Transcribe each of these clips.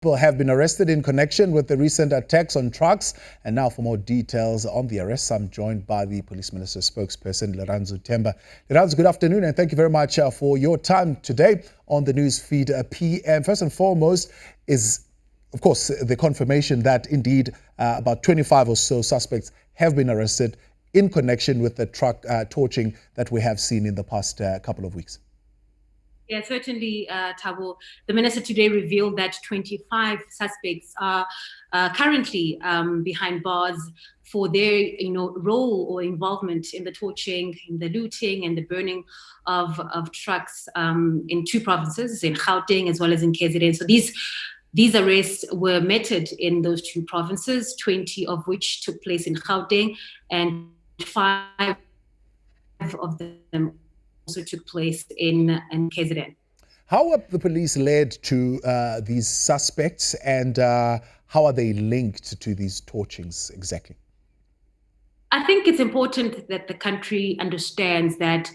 People have been arrested in connection with the recent attacks on trucks. And now for more details on the arrests, I'm joined by the Police Minister's spokesperson, Lirandzu Themba. Lirandzu, good afternoon, and thank you very much for your time today on the Newsfeed PM. First and foremost is, of course, the confirmation that indeed about 25 or so suspects have been arrested in connection with the truck torching that we have seen in the past couple of weeks. Yeah, certainly, Thabo. The minister today revealed that 25 suspects are currently behind bars for their, role or involvement in the torching, in the looting, and the burning of trucks in two provinces, in Gauteng as well as in KZN. So these arrests were meted in those two provinces, 20 of which took place in Gauteng, and 5 of them also took place in KZN. How are the police led to these suspects, and how are they linked to these torchings exactly? I think it's important that the country understands that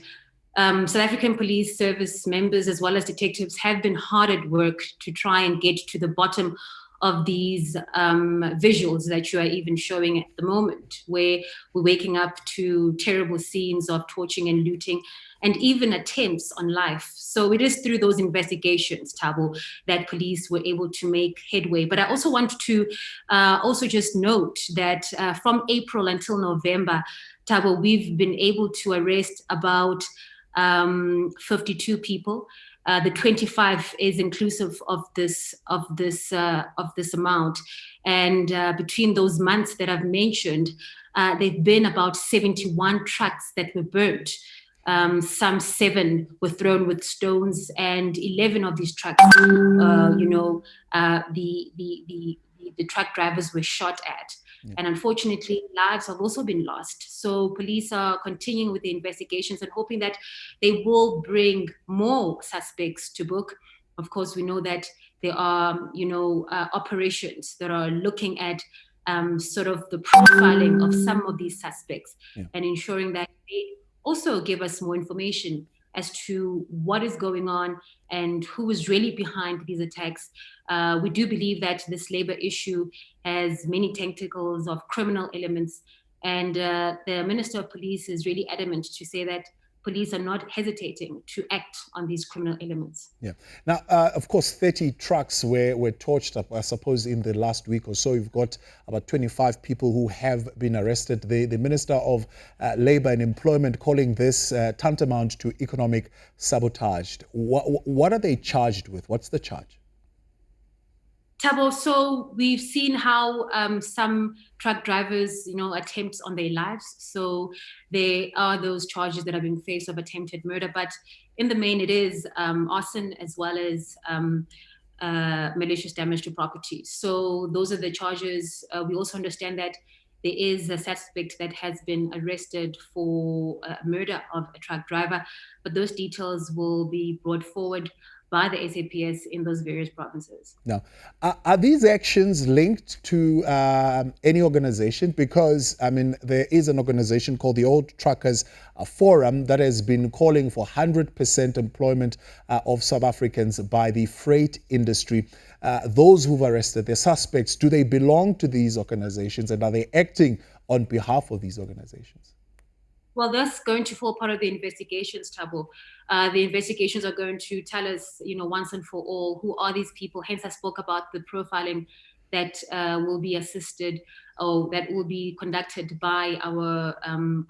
South African Police Service members as well as detectives have been hard at work to try and get to the bottom of these visuals that you are even showing at the moment, where we're waking up to terrible scenes of torching and looting and even attempts on life. So it is through those investigations, Thabo, that police were able to make headway. But I also want to also just note that from April until November, Thabo, we've been able to arrest about 52 people. The 25 is inclusive of this amount, and between those months that I've mentioned, there've been about 71 trucks that were burnt. Some 7 were thrown with stones, and 11 of these trucks, the truck drivers were shot at. Yeah. And unfortunately, lives have also been lost. So police are continuing with the investigations and hoping that they will bring more suspects to book. Of course, we know that there are, operations that are looking at sort of the profiling of some of these suspects, yeah, and ensuring that they also give us more information as to what is going on and who is really behind these attacks. We do believe that this labor issue has many tentacles of criminal elements, and the Minister of Police is really adamant to say that police are not hesitating to act on these criminal elements. Yeah. Now, of course, 30 trucks were torched up, I suppose, in the last week or so. You've got about 25 people who have been arrested. The Minister of Labour and Employment calling this tantamount to economic sabotage. What are they charged with? What's the charge? Thabo, so we've seen how some truck drivers, attempts on their lives. So there are those charges that have been faced of attempted murder, but in the main, it is arson as well as malicious damage to property. So those are the charges. We also understand that there is a suspect that has been arrested for murder of a truck driver, but those details will be brought forward by the SAPS in those various provinces. Now, are these actions linked to any organization? Because, there is an organization called the Old Truckers Forum that has been calling for 100% employment of South Africans by the freight industry. Those who've arrested, their suspects, do they belong to these organizations, and are they acting on behalf of these organizations? Well, that's going to fall part of the investigations, Thabo. The investigations are going to tell us, once and for all, who are these people. Hence, I spoke about the profiling that will be assisted or that will be conducted by our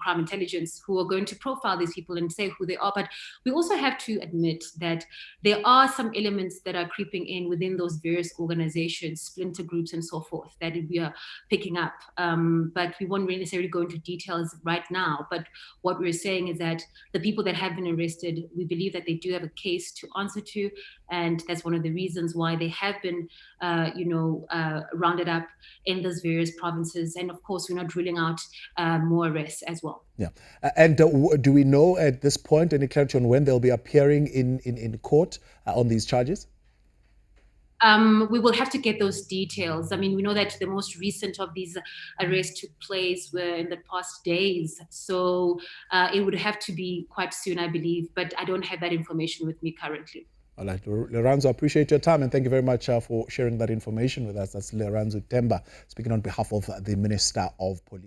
crime intelligence, who are going to profile these people and say who they are. But we also have to admit that there are some elements that are creeping in within those various organizations, splinter groups and so forth, that we are picking up. But we won't really necessarily go into details right now. But what we're saying is that the people that have been arrested, we believe that they do have a case to answer to. And that's one of the reasons why they have been, rounded up in those various provinces. And of course, we're not ruling out more arrests as well. Yeah. And do we know at this point any clarity on when they'll be appearing in court on these charges? We will have to get those details. We know that the most recent of these arrests took place were in the past days. So it would have to be quite soon, I believe, but I don't have that information with me currently. All right, Lirandzu, I appreciate your time and thank you very much for sharing that information with us. That's Lirandzu Themba speaking on behalf of the Minister of Police.